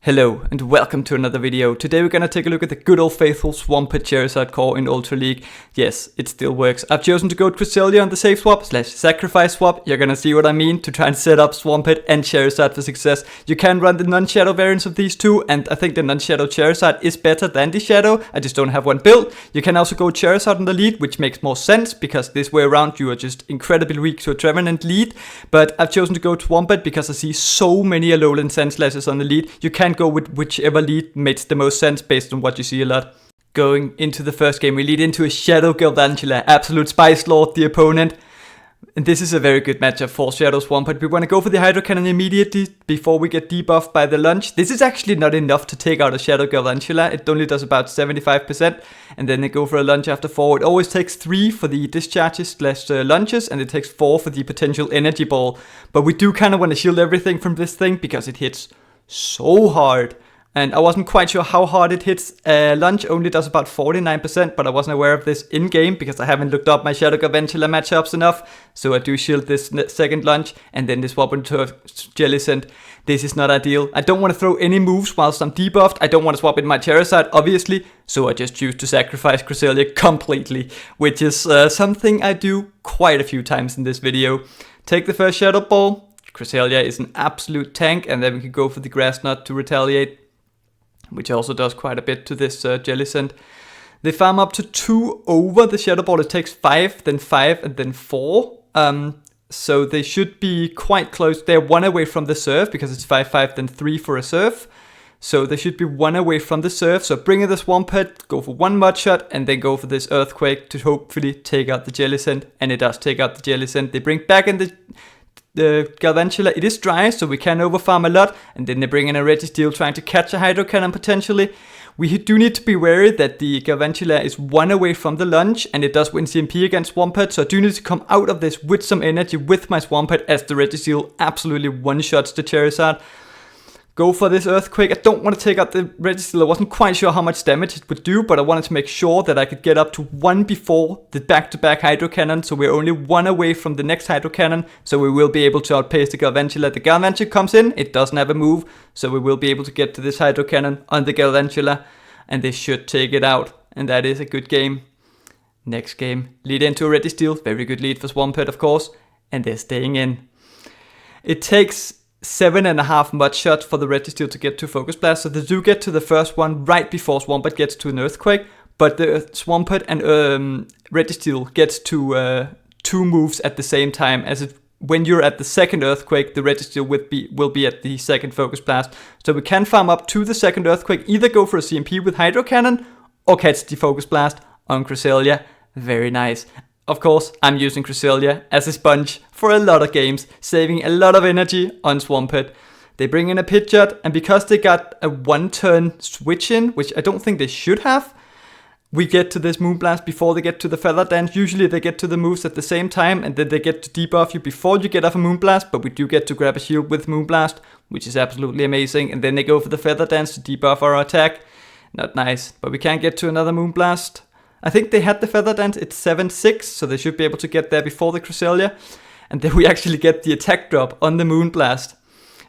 Hello and welcome to another video. Today we're gonna take a look at the good old faithful Swampert Charizard core in Ultra League. Yes, it still works. I've chosen to go with Cresselia on the save swap / sacrifice swap. You're gonna see what I mean to try and set up Swampert and Charizard for success. You can run the non-shadow variants of these two, and I think the non-shadow Charizard is better than the shadow. I just don't have one built. You can also go Charizard on the lead, which makes more sense because this way around you are just incredibly weak to a Trevenant lead. But I've chosen to go to Swampert because I see so many Alolan Sandslash on the lead. You can go with whichever lead makes the most sense based on what you see a lot. Going into the first game, we lead into a Shadow Galvantula, absolute Spice Lord, the opponent. And this is a very good matchup for Shadow Swampert. We want to go for the Hydro Cannon immediately before we get debuffed by the lunge. This is actually not enough to take out a Shadow Galvantula. It only does about 75%. And then they go for a lunge after 4. It always takes 3 for the discharges / lunges. And it takes 4 for the potential energy ball. But we do kind of want to shield everything from this thing because it hits so hard. And I wasn't quite sure how hard it hits. Lunge only does about 49%, but I wasn't aware of this in-game because I haven't looked up my Shadow Galvantula matchups enough. So I do shield this second lunge and then they swap into a Jellicent. This is not ideal. I don't want to throw any moves whilst I'm debuffed. I don't want to swap in my Charizard, obviously. So I just choose to sacrifice Cresselia completely, which is something I do quite a few times in this video. Take the first Shadow Ball. Cresselia is an absolute tank, and then we can go for the Grass Knot to retaliate, which also does quite a bit to this Jellicent. They farm up to 2 over the Shadow Ball. It takes 5, then 5, and then 4. So they should be quite close. They're 1 away from the serve because it's 5, 5, then 3 for a serve. So they should be 1 away from the serve. So bring in the Swampert, go for 1 Mud Shot, and then go for this Earthquake to hopefully take out the Jellicent. And it does take out the Jellicent. They bring back in the Galvantula. It is dry, so we can overfarm a lot, and then they bring in a Registeel trying to catch a Hydro Cannon potentially. We do need to be wary that the Galvantula is 1 away from the lunge, and it does win CMP against Swampert, so I do need to come out of this with some energy with my Swampert as the Registeel absolutely one-shots the Charizard. Go for this Earthquake. I don't want to take out the Registeel. I wasn't quite sure how much damage it would do, but I wanted to make sure that I could get up to 1 before the back-to-back Hydro Cannon, so we're only 1 away from the next Hydro Cannon, so we will be able to outpace the Galvantula. The Galvantula comes in, it doesn't have a move, so we will be able to get to this Hydro Cannon on the Galvantula, and they should take it out, and that is a good game. Next game, lead into a Registeel. Very good lead for Swampert, of course, and they're staying in. It takes 7.5 Mud Shots for the Registeel to get to Focus Blast, so they do get to the first one right before Swampert gets to an Earthquake, but the Swampert and Registeel gets to 2 moves at the same time, as when you're at the second Earthquake, the Registeel will be at the second Focus Blast. So we can farm up to the second Earthquake, either go for a CMP with Hydro Cannon, or catch the Focus Blast on Cresselia. Very nice. Of course, I'm using Cresselia as a sponge for a lot of games, saving a lot of energy on Swampert. They bring in a Pidgeot, and because they got a 1-turn switch in, which I don't think they should have, we get to this Moonblast before they get to the Feather Dance. Usually they get to the moves at the same time, and then they get to debuff you before you get off a Moonblast, but we do get to grab a shield with Moonblast, which is absolutely amazing, and then they go for the Feather Dance to debuff our attack. Not nice, but we can't get to another Moonblast. I think they had the Feather Dance, it's 7-6, so they should be able to get there before the Cresselia. And then we actually get the attack drop on the Moonblast,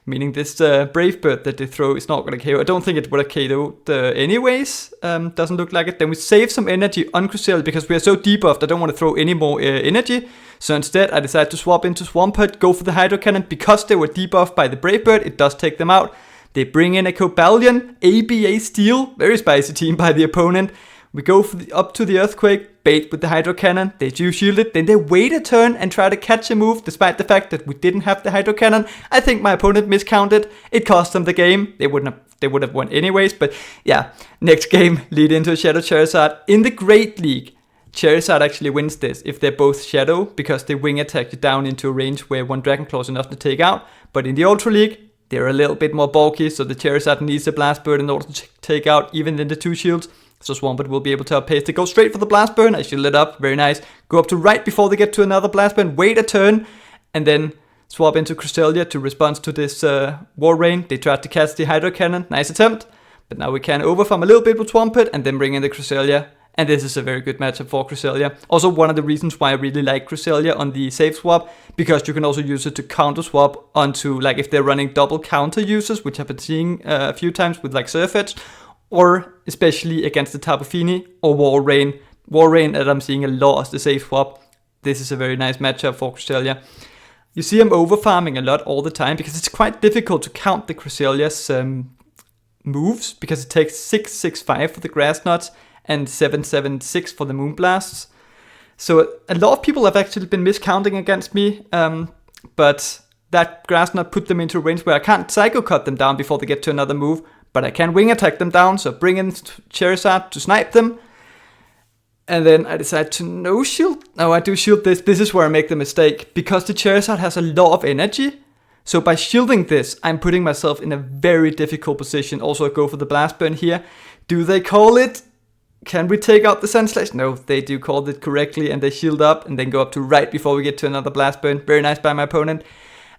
meaning this Brave Bird that they throw is not going to KO. I don't think it would have KO'd anyways, doesn't look like it. Then we save some energy on Cresselia because we are so debuffed, I don't want to throw any more energy. So instead I decided to swap into Swampert, go for the Hydro Cannon. Because they were debuffed by the Brave Bird, it does take them out. They bring in a Cobalion, ABA Steel, very spicy team by the opponent. We go for up to the Earthquake, bait with the Hydro Cannon, they do shield it, then they wait a turn and try to catch a move despite the fact that we didn't have the Hydro Cannon. I think my opponent miscounted, it cost them the game, they would have won anyways, but yeah. Next game, lead into a Shadow Charizard. In the Great League, Charizard actually wins this if they're both Shadow, because they wing attack you down into a range where 1 Dragon Claw is enough to take out, but in the Ultra League, they're a little bit more bulky, so the Charizard needs a Blast Bird in order to take out even in the 2 shields. So Swampert will be able to outpace. They go straight for the Blast Burn. I shield it up. Very nice. Go up to right before they get to another Blast Burn. Wait a turn. And then swap into Cresselia to respond to this Walrein. They tried to catch the Hydro Cannon. Nice attempt. But now we can overfarm a little bit with Swampert and then bring in the Cresselia. and this is a very good matchup for Cresselia. Also one of the reasons why I really like Cresselia on the safe swap, because you can also use it to counter swap onto, like, if they're running double counter users, which I've been seeing a few times with like Surf Edge, or especially against the Tapu Fini or Walrein. Walrein that I'm seeing a lot as the safe swap. This is a very nice matchup for Cresselia. You see I'm over farming a lot all the time because it's quite difficult to count the Cresselia's moves, because it takes 6-6-5 for the Grass Nuts and 7-7-6 for the Moonblasts. So a lot of people have actually been miscounting against me, but that Grass Nut put them into a range where I can't Psycho Cut them down before they get to another move, but I can Wing Attack them down, so bring in Charizard to snipe them. And then I decide to no shield. No, I do shield this. This is where I make the mistake, because the Charizard has a lot of energy. So by shielding this, I'm putting myself in a very difficult position. Also, I go for the Blast Burn here. Do they call it? Can we take out the Sandslash? No, they do call it correctly, and they shield up and then go up to right before we get to another Blast Burn. Very nice by my opponent.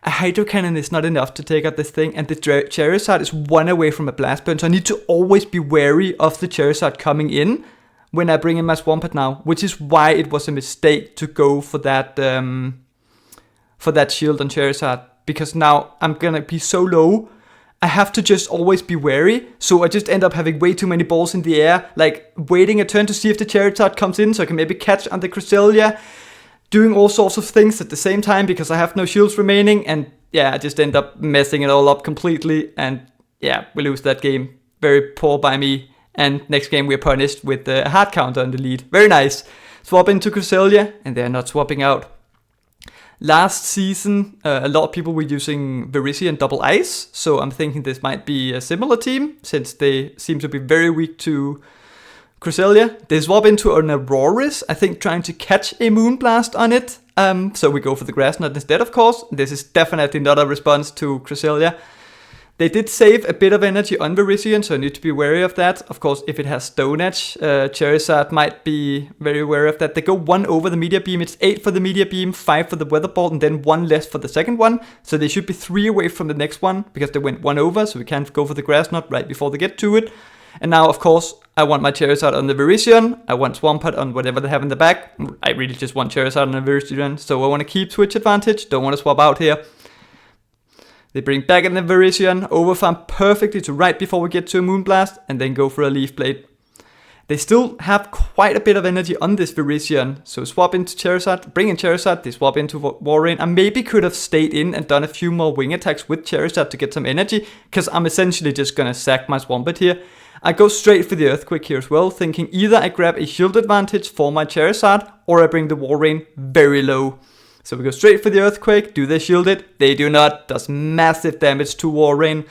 A Hydro Cannon is not enough to take out this thing, and the Charizard is one away from a Blast Burn, so I need to always be wary of the Charizard coming in when I bring in my Swampert now, which is why it was a mistake to go for that shield on Charizard, because now I'm gonna be so low, I have to just always be wary, so I just end up having way too many balls in the air, like waiting a turn to see if the Charizard comes in so I can maybe catch on the Cresselia, doing all sorts of things at the same time because I have no shields remaining, and yeah, I just end up messing it all up completely, and yeah, we lose that game. Very poor by me, and next game we're punished with a hard counter on the lead. Very nice. Swap into Cresselia, and they're not swapping out. Last season, a lot of people were using Virizion Double Ice, so I'm thinking this might be a similar team, since they seem to be very weak to Cresselia. They swap into an Auroris, I think trying to catch a Moonblast on it. So we go for the Grass Nut instead, of course. This is definitely not a response to Cresselia. They did save a bit of energy on Virizion, so I need to be wary of that. Of course, if it has Stone Edge, Charizard might be very wary of that. They go 1 over the Meteor Beam. It's 8 for the Meteor Beam, 5 for the Weather Ball, and then 1 less for the second one. So they should be 3 away from the next one, because they went 1 over, so we can't go for the Grass Nut right before they get to it. And now, of course, I want my Charizard on the Virizion. I want Swampert on whatever they have in the back. I really just want Charizard on the Virizion, so I want to keep Switch advantage. Don't want to swap out here. They bring back in the Virizion, overfarm perfectly to right before we get to a Moonblast, and then go for a Leaf Blade. They still have quite a bit of energy on this Virizion, so swap into Charizard, bring in Charizard, they swap into Walrein. I maybe could have stayed in and done a few more wing attacks with Charizard to get some energy, because I'm essentially just going to sack my Swampert here. I go straight for the Earthquake here as well, thinking either I grab a shield advantage for my Charizard, or I bring the Walrein very low. So we go straight for the Earthquake. Do they shield it? They do not. Does massive damage to Walrein.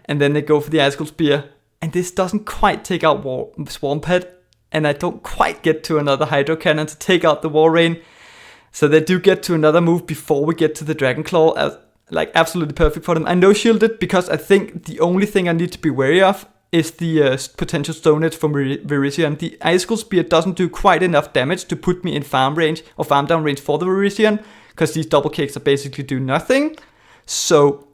And then they go for the Icicle Spear. And this doesn't quite take out Swampert. And I don't quite get to another Hydro Cannon to take out the Walrein. So they do get to another move before we get to the Dragon Claw. Like, absolutely perfect for them. I no shielded because I think the only thing I need to be wary of is the potential Stone Edge from Virizion. The Icicle Spear doesn't do quite enough damage to put me in farm range or farm down range for the Virizion, because these double kicks are basically do nothing. So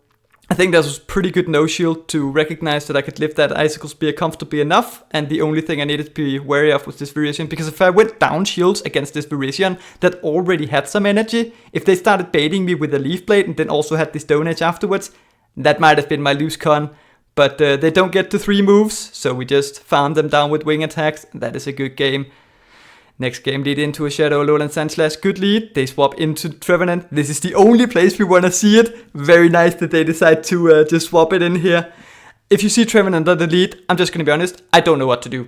I think that was pretty good no shield to recognize that I could lift that Icicle Spear comfortably enough, and the only thing I needed to be wary of was this Virizion, because if I went down shields against this Virizion that already had some energy, if they started baiting me with a Leaf Blade and then also had the Stone Edge afterwards, that might have been my loose con. But they don't get to 3 moves, so we just farm them down with wing attacks, and that is a good game. Next game lead into a Shadow Alolan Sandslash, good lead. They swap into Trevenant. This is the only place we want to see it. Very nice that they decide to just swap it in here. If you see Trevenant on the lead, I'm just going to be honest, I don't know what to do.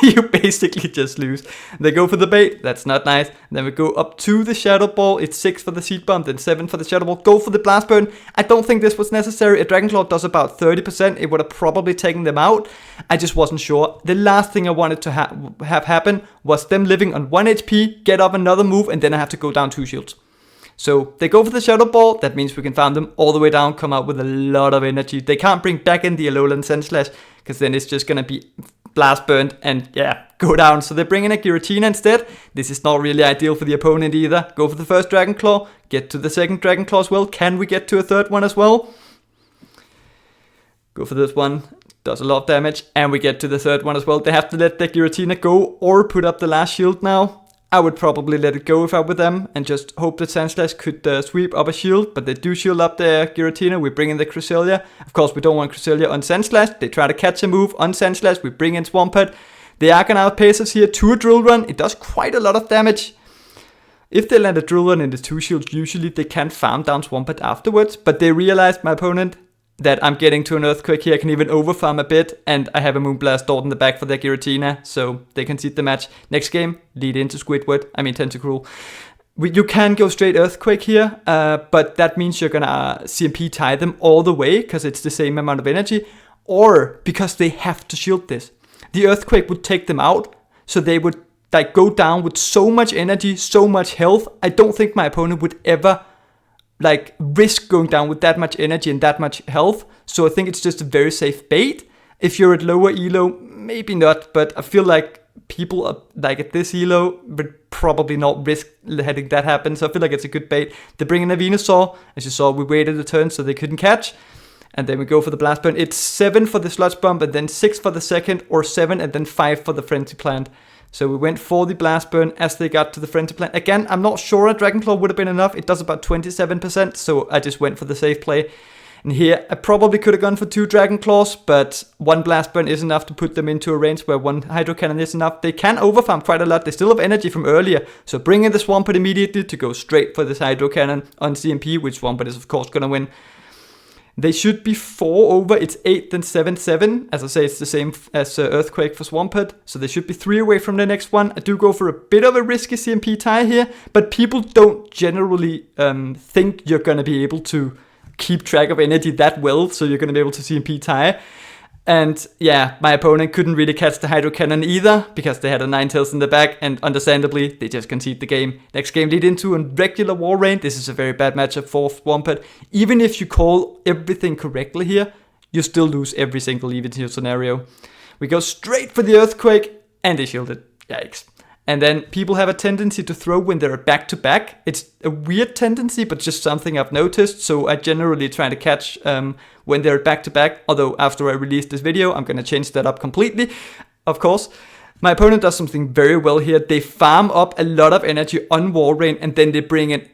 You basically just lose. They go for the bait, that's not nice. Then we go up to the Shadow Ball, it's 6 for the Seed Bomb, then 7 for the Shadow Ball. Go for the Blast Burn. I don't think this was necessary. A Dragon Claw does about 30%, it would have probably taken them out. I just wasn't sure. The last thing I wanted to have happen was them living on 1 HP, get up another move, and then I have to go down 2 shields. So they go for the Shadow Ball, that means we can farm them all the way down, come out with a lot of energy. They can't bring back in the Alolan Sandslash, because then it's just going to be Blast Burned and yeah, go down. So they bring in a Giratina instead. This is not really ideal for the opponent either. Go for the first Dragon Claw, get to the second Dragon Claw as well. Can we get to a third one as well? Go for this one. does a lot of damage. And we get to the third one as well. They have to let the Giratina go or put up the last shield now. I would probably let it go if I were them and just hope that Sandslash could sweep up a shield, but they do shield up the Giratina. We bring in the Cresselia. Of course, we don't want Cresselia on Sandslash. They try to catch a move on Sandslash. We bring in Swampert. They are gonna outpace us here to a Drill Run. It does quite a lot of damage. If they land a Drill Run in the 2 shields, usually they can farm down Swampert afterwards, but they realized, my opponent, that I'm getting to an Earthquake here. I can even overfarm a bit, and I have a Moonblast stored in the back for their Giratina, so they concede the match. Next game, lead into Tentacruel. You can go straight Earthquake here, but that means you're gonna CMP tie them all the way, because it's the same amount of energy, or because they have to shield this. The Earthquake would take them out, so they would like go down with so much energy, so much health. I don't think my opponent would ever like risk going down with that much energy and that much health. So I think it's just a very safe bait. If you're at lower elo, maybe not, but I feel like people are like at this elo would probably not risk letting that happen. So I feel like it's a good bait. They bring in a Venusaur. As you saw, we waited a turn so they couldn't catch. And then we go for the Blast Burn. It's 7 for the Sludge Bomb, and then 6 for the second, or 7 and then 5 for the Frenzy Plant. So we went for the Blast Burn as they got to the Frenzy Plant. Again, I'm not sure a Dragon Claw would have been enough. It does about 27%, so I just went for the safe play. And here, I probably could have gone for 2 Dragon Claws, but 1 Blast Burn is enough to put them into a range where 1 Hydro Cannon is enough. They can overfarm quite a lot. They still have energy from earlier, so bring in the Swampert immediately to go straight for this Hydro Cannon on CMP, which Swampert is of course going to win. They should be 4 over, it's 8 then 7-7. As I say, it's the same as Earthquake for Swampert. So they should be 3 away from the next one. I do go for a bit of a risky CMP tie here, but people don't generally think you're going to be able to keep track of energy that well, so you're going to be able to CMP tie. And yeah, my opponent couldn't really catch the Hydro Cannon either, because they had a 9-tails in the back, and understandably, they just concede the game. Next game lead into a regular Walrein. This is a very bad matchup for Swampert. Even if you call everything correctly here, you still lose every single even shield scenario. We go straight for the Earthquake, and they shielded. Yikes. And then people have a tendency to throw when they're back-to-back. It's a weird tendency, but just something I've noticed. So I generally try to catch when they're back-to-back. Although after I release this video, I'm going to change that up completely, of course. My opponent does something very well here. They farm up a lot of energy on Walrein, and then they bring in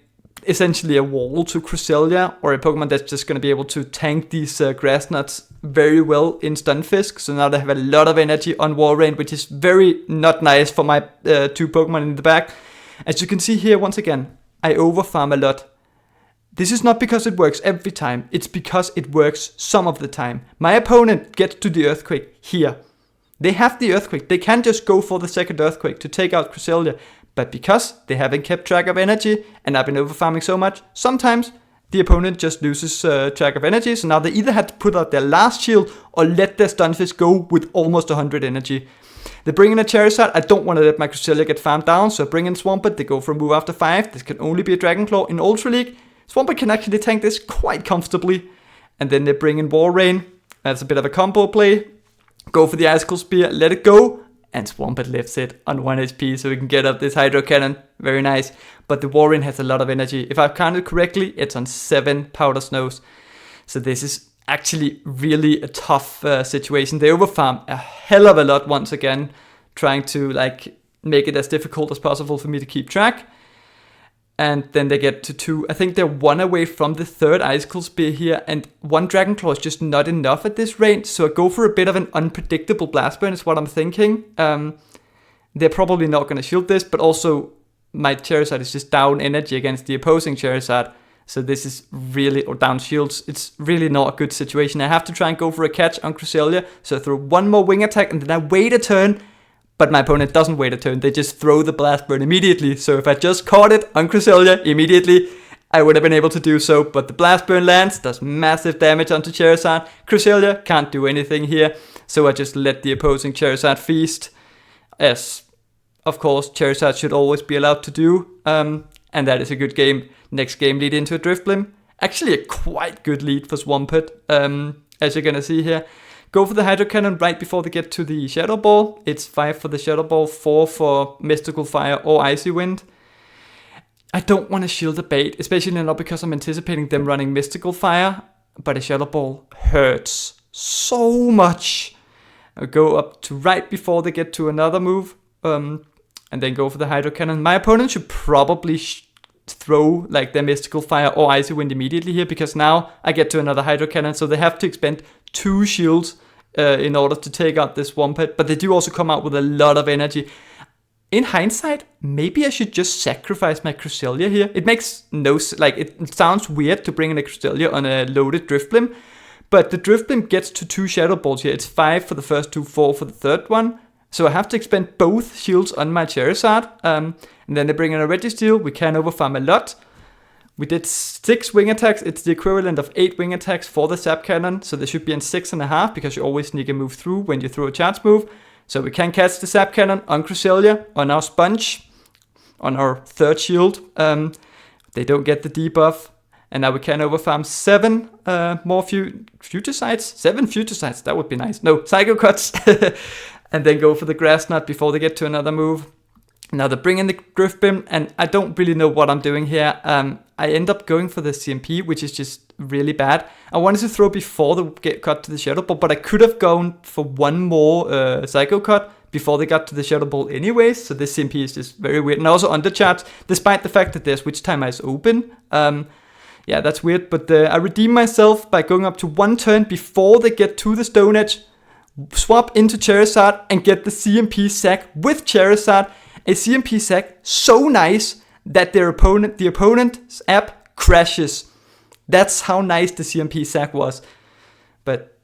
essentially a wall to Cresselia, or a Pokemon that's just going to be able to tank these grass nuts very well in Stunfisk. So now they have a lot of energy on Walrein, which is very not nice for my 2 Pokemon in the back. As you can see here, once again, I overfarm a lot. This is not because it works every time, it's because it works some of the time. My opponent gets to the Earthquake here. They have the Earthquake, they can just go for the second Earthquake to take out Cresselia. But because they haven't kept track of energy, and I've been overfarming so much, sometimes the opponent just loses track of energy. So now they either had to put out their last shield or let their Stunfisk go with almost 100 energy. They bring in a Charizard. I don't want to let my Cresselia get farmed down, so I bring in Swampert. They go for a move after 5. This can only be a Dragon Claw in Ultra League. Swampert can actually tank this quite comfortably. And then they bring in Walrein. That's a bit of a combo play. Go for the Icicle Spear, let it go. And Swampert lifts it on 1 HP, so we can get up this Hydro Cannon. Very nice. But the Walrein has a lot of energy. If I've counted correctly, it's on 7 Powder Snows. So this is actually really a tough situation. They overfarm a hell of a lot once again, trying to like make it as difficult as possible for me to keep track. And then they get to 2. I think they're 1 away from the 3rd Icicle Spear here, and 1 Dragon Claw is just not enough at this range, so I go for a bit of an unpredictable Blast Burn is what I'm thinking. They're probably not going to shield this, but also my Charizard is just down energy against the opposing Charizard, so this is really, or down shields, it's really not a good situation. I have to try and go for a catch on Cresselia, so I throw 1 more Wing Attack, and then I wait a turn. But my opponent doesn't wait a turn, they just throw the Blast Burn immediately. So if I just caught it on Cresselia immediately, I would have been able to do so. But the Blast Burn lands, does massive damage onto Charizard. Cresselia can't do anything here, so I just let the opposing Charizard feast. As, of course, Charizard should always be allowed to do. And that is a good game. Next game lead into a Drifblim. Actually a quite good lead for Swampert, as you're going to see here. Go for the Hydro Cannon right before they get to the Shadow Ball. It's 5 for the Shadow Ball, 4 for Mystical Fire or Icy Wind. I don't want to shield the bait, especially not because I'm anticipating them running Mystical Fire, but a Shadow Ball hurts so much. I'll go up to right before they get to another move, and then go for the Hydro Cannon. My opponent should probably throw like their Mystical Fire or Icy Wind immediately here, because now I get to another Hydro Cannon, so they have to expend 2 shields in order to take out this Swampert, but they do also come out with a lot of energy. In hindsight, maybe I should just sacrifice my Cresselia here. It makes no like, it sounds weird to bring in a Cresselia on a loaded Drifblim, but the Drifblim gets to 2 Shadow Balls here. It's 5 for the first 2, 4 for the third one. So I have to expend both shields on my Charizard. And then they bring in a Registeel. We can overfarm a lot. We did 6 wing attacks. It's the equivalent of 8 wing attacks for the Zap Cannon. So they should be in 6.5, because you always sneak a move through when you throw a charge move. So we can catch the Zap Cannon on Cresselia, on our Sponge, on our third shield. They don't get the debuff. And now we can overfarm 7 more Future Sights. 7 Future Sights, that would be nice. No, Psycho Cuts. And then go for the Grass Knot before they get to another move. Now they bring in the Drifblim, and I don't really know what I'm doing here. I end up going for the CMP, which is just really bad. I wanted to throw before they get cut to the Shadow Ball, but I could have gone for 1 more Psycho Cut before they got to the Shadow Ball anyways. So this CMP is just very weird. And also undercharged, despite the fact that their switch timer is open. Yeah, that's weird, but I redeem myself by going up to 1 turn before they get to the Stone Edge. Swap into Charizard and get the CMP sack with Charizard. A CMP sack so nice that the opponent's app crashes. That's how nice the CMP sack was. But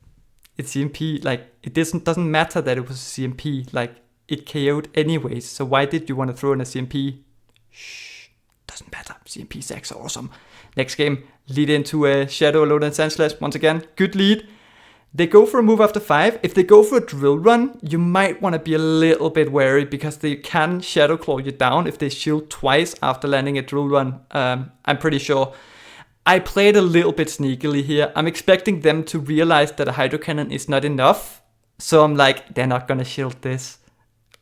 it's CMP, like, it doesn't matter that it was a CMP. Like, it KO'd anyways. So why did you want to throw in a CMP? Shh, doesn't matter. CMP sacks are awesome. Next game, lead into a Shadow, Load and Sandslash. Once again, good lead. They go for a move after 5. If they go for a Drill Run, you might want to be a little bit wary, because they can Shadow Claw you down if they shield twice after landing a Drill Run. I'm pretty sure. I played a little bit sneakily here. I'm expecting them to realize that a Hydro Cannon is not enough. So I'm like, they're not going to shield this.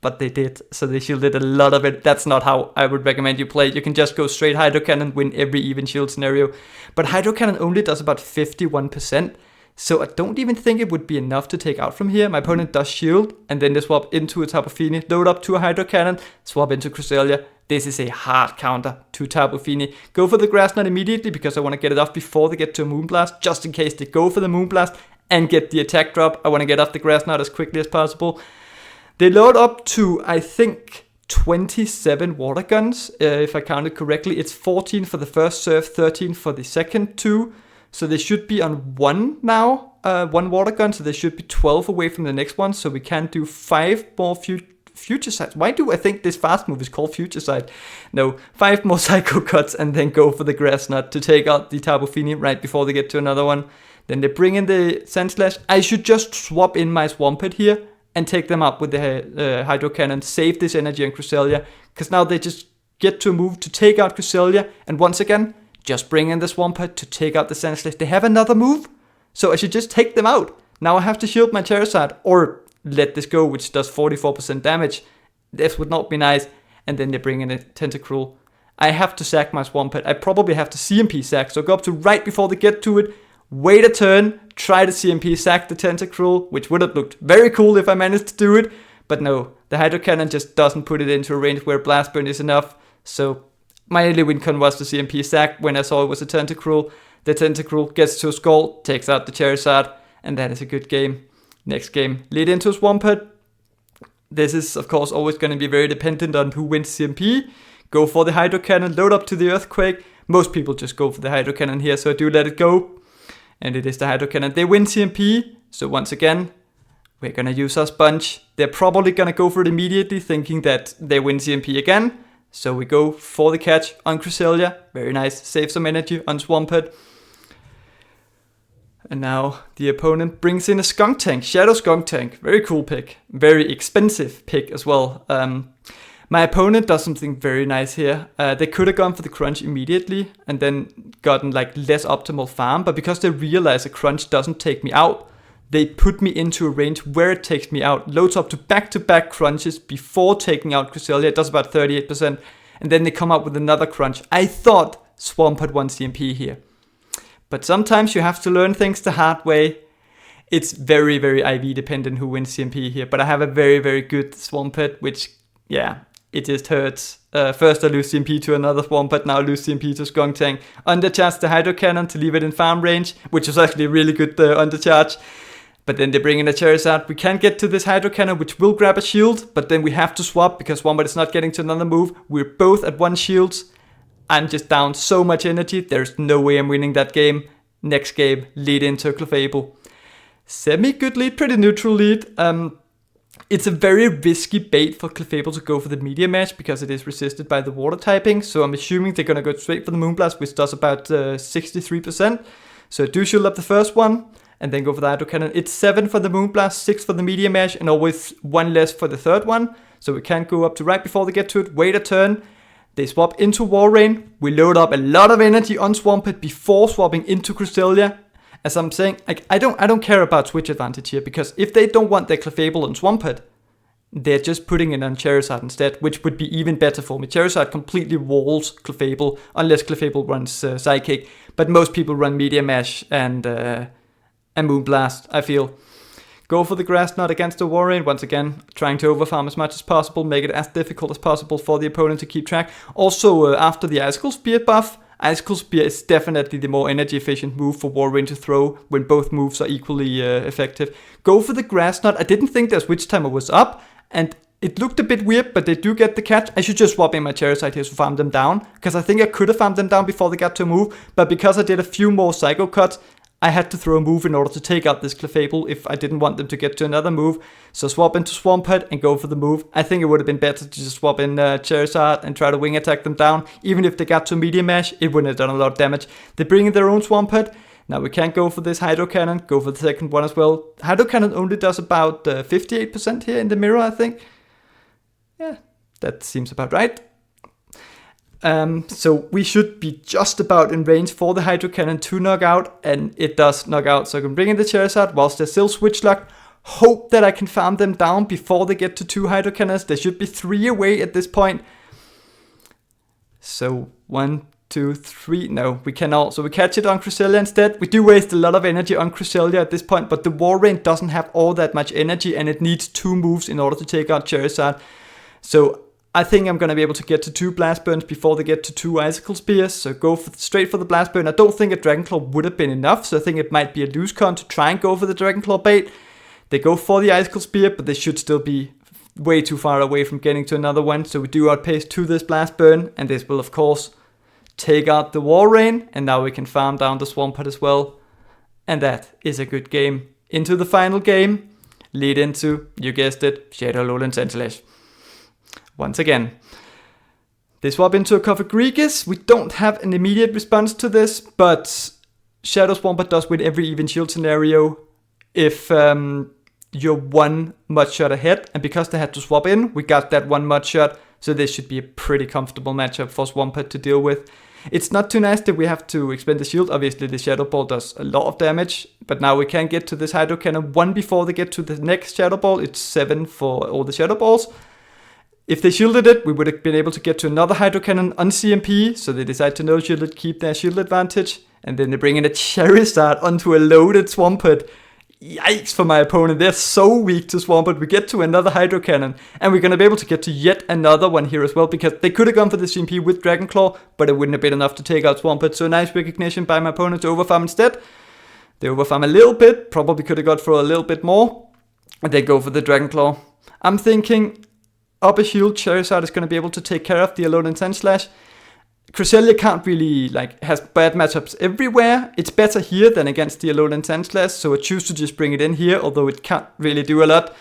But they did. So they shielded a lot of it. That's not how I would recommend you play. You can just go straight Hydro Cannon, win every even shield scenario. But Hydro Cannon only does about 51%. So I don't even think it would be enough to take out from here. My opponent does shield, and then they swap into a Tapu Fini, load up to a Hydro Cannon, swap into Cresselia. This is a hard counter to Tapu Fini. Go for the Grass Knot immediately, because I want to get it off before they get to a Moonblast, just in case they go for the Moonblast and get the attack drop. I want to get off the Grass Knot as quickly as possible. They load up to, I think, 27 Water Guns, if I counted correctly. It's 14 for the first serve, 13 for the second 2. So they should be on 1 now, 1 Water Gun, so they should be 12 away from the next one. So we can do 5 more Future Sights. Why do I think this fast move is called Future Sight? No, 5 more Psycho Cuts, and then go for the Grass Knot to take out the Tapu Fini right before they get to another one. Then they bring in the Sandslash. I should just swap in my Swampert here and take them up with the Hydro Cannon, save this energy on Cresselia, because now they just get to a move to take out Cresselia, and once again, just bring in the Swampert to take out the Sandslash. They have another move, so I should just take them out. Now I have to shield my Charizard, or let this go, which does 44% damage. This would not be nice. And then they bring in a Tentacruel. I have to sack my Swampert. I probably have to CMP sack, so go up to right before they get to it, wait a turn, try to CMP sack the Tentacruel, which would have looked very cool if I managed to do it. But no, the Hydro Cannon just doesn't put it into a range where Blast Burn is enough. So my only win con was the CMP sack when I saw it was a Tentacruel. The Tentacruel gets to a Skull, takes out the Charizard, and that is a good game. Next game, lead into a Swampert. This is, of course, always going to be very dependent on who wins CMP. Go for the Hydro Cannon, load up to the Earthquake. Most people just go for the Hydro Cannon here, so I do let it go. And it is the Hydro Cannon. They win CMP, so once again, we're going to use our Sponge. They're probably going to go for it immediately, thinking that they win CMP again. So we go for the catch on Cresselia. Very nice. Save some energy on Swampert. And now the opponent brings in a Skuntank. Shadow Skuntank. Very cool pick. Very expensive pick as well. My opponent does something very nice here. They could have gone for the Crunch immediately and then gotten like less optimal farm. But because they realize a Crunch doesn't take me out, they put me into a range where it takes me out. Loads up to back-to-back crunches before taking out Cresselia. It does about 38%. And then they come up with another crunch. I thought Swamp had won CMP here. But sometimes you have to learn things the hard way. It's very, very IV dependent who wins CMP here, but I have a very, very good Swampert, which, yeah, it just hurts. First I lose CMP to another Swampert, now I lose CMP to Skuntank. Undercharge the Hydro Cannon to leave it in farm range, which was actually a really good undercharge. But then they bring in a Charizard. We can't get to this Hydro Cannon, which will grab a shield, but then we have to swap because Swampert is not getting to another move. We're both at 1 shields. I'm just down so much energy. There's no way I'm winning that game. Next game, lead into Clefable. Semi-good lead, pretty neutral lead. It's a very risky bait for Clefable to go for the Meteor Mash because it is resisted by the water typing. So I'm assuming they're going to go straight for the Moonblast, which does about 63%. So do shield up the first one and then go for the Hydro Cannon. It's 7 for the Moonblast, 6 for the Meteor Mash, and always 1 less for the third one. So we can't go up to right before they get to it. Wait a turn. They swap into Walrein. We load up a lot of energy on Swampert before swapping into Cresselia. As I'm saying, like, I don't care about switch advantage here, because if they don't want their Clefable on Swampert, they're just putting it on Charizard instead, which would be even better for me. Charizard completely walls Clefable, unless Clefable runs Psychic, but most people run Meteor Mash and Moonblast, I feel. Go for the Grass Knot against the Walrein, once again, trying to overfarm as much as possible, make it as difficult as possible for the opponent to keep track. Also, after the Icicle Spear buff, Icicle Spear is definitely the more energy efficient move for Walrein to throw when both moves are equally effective. Go for the Grass Knot. I didn't think their switch timer was up, and it looked a bit weird, but they do get the catch. I should just swap in my Charizard here to farm them down, because I think I could have farmed them down before they got to a move, but because I did a few more Psycho Cuts, I had to throw a move in order to take out this Clefable if I didn't want them to get to another move. So swap into Swampert and go for the move. I think it would have been better to just swap in Charizard and try to wing attack them down. Even if they got to Meteor Mash, it wouldn't have done a lot of damage. They bring in their own Swampert. Now we can't go for this Hydro Cannon. Go for the second one as well. Hydro Cannon only does about 58% here in the mirror, I think. Yeah, that seems about right. So we should be just about in range for the Hydro Cannon to knock out, and it does knock out, so I can bring in the Charizard whilst they're still switch locked. Hope that I can farm them down before they get to 2 Hydro Cannons. There should be 3 away at this point. So 1, 2, 3. No, we cannot. So we catch it on Cresselia instead. We do waste a lot of energy on Cresselia at this point, but the Walrein doesn't have all that much energy, and it needs 2 moves in order to take out Charizard. So I think I'm going to be able to get to 2 Blast Burns before they get to 2 Icicle Spears, so go straight for the Blast Burn. I don't think a Dragon Claw would have been enough, so I think it might be a loose con to try and go for the Dragon Claw bait. They go for the Icicle Spear, but they should still be way too far away from getting to another one, so we do outpace to this Blast Burn, and this will of course take out the Walrein, and now we can farm down the Swampert as well, and that is a good game. Into the final game, lead into, you guessed it, Shadow Alolan Sandslash. Once again, they swap into a Cofagrigus. We don't have an immediate response to this, but Shadow Swampert does win every even shield scenario if you're 1 mud shot ahead, and because they had to swap in, we got that 1 mud shot, so this should be a pretty comfortable matchup for Swampert to deal with. It's not too nice that we have to expend the shield. Obviously the Shadow Ball does a lot of damage, but now we can get to this Hydro Cannon 1 before they get to the next Shadow Ball. It's 7 for all the Shadow Balls. If they shielded it, we would have been able to get to another Hydro Cannon on CMP, so they decide to no shield it, keep their shield advantage, and then they bring in a Charizard onto a loaded Swampert. Yikes for my opponent, they're so weak to Swampert. We get to another Hydro Cannon, and we're going to be able to get to yet another one here as well, because they could have gone for the CMP with Dragon Claw, but it wouldn't have been enough to take out Swampert, so nice recognition by my opponent to overfarm instead. They overfarm a little bit, probably could have got for a little bit more, and they go for the Dragon Claw. I'm thinking up a shield, Charizard is going to be able to take care of the Alolan Sandslash. Cresselia can't really, has bad matchups everywhere. It's better here than against the Alolan Sandslash, so I choose to just bring it in here, although it can't really do a lot.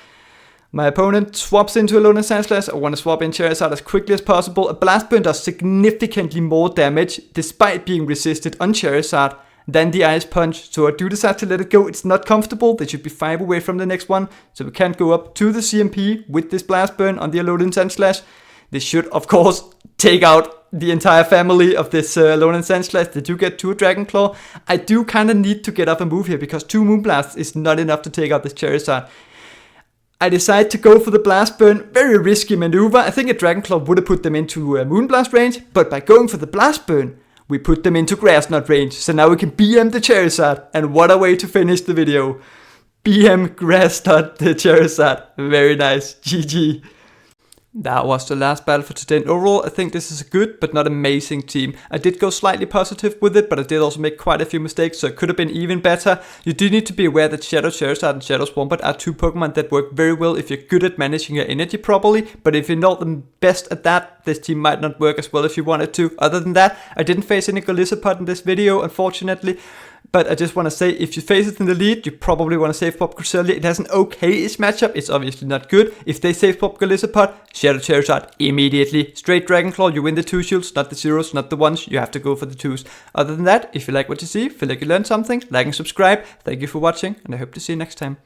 My opponent swaps into Alolan Sandslash. I want to swap in Charizard as quickly as possible. A Blast Burn does significantly more damage, despite being resisted on Charizard, than the Ice Punch, so I do decide to let it go. It's not comfortable, they should be 5 away from the next one, so we can't go up to the CMP with this Blast Burn on the Alolan Sandslash. This should, of course, take out the entire family of this Alolan Sandslash. They do get to a Dragon Claw. I do kind of need to get up a move here, because 2 Moonblasts is not enough to take out this Charizard. I decide to go for the Blast Burn, very risky maneuver. I think a Dragon Claw would have put them into Moonblast range, but by going for the Blast Burn, we put them into Grass Knot range, so now we can BM the Charizard, and what a way to finish the video. BM Grassdot the Charizard. Very nice. GG. That was the last battle for today, and overall I think this is a good but not amazing team. I did go slightly positive with it, but I did also make quite a few mistakes, so it could have been even better. You do need to be aware that Shadow Charizard and Shadow Swampert are two Pokemon that work very well if you're good at managing your energy properly, but if you're not the best at that, this team might not work as well as you want it to. Other than that, I didn't face any Golisopod in this video, unfortunately. But I just want to say, if you face it in the lead, you probably want to save pop Cresselia. It has an okay-ish matchup. It's obviously not good. If they save pop Golisopod, Shadow Charizard immediately. Straight Dragon Claw, you win the 2 shields, not the 0s, not the 1s. You have to go for the 2s. Other than that, if you like what you see, feel like you learned something, like and subscribe. Thank you for watching, and I hope to see you next time.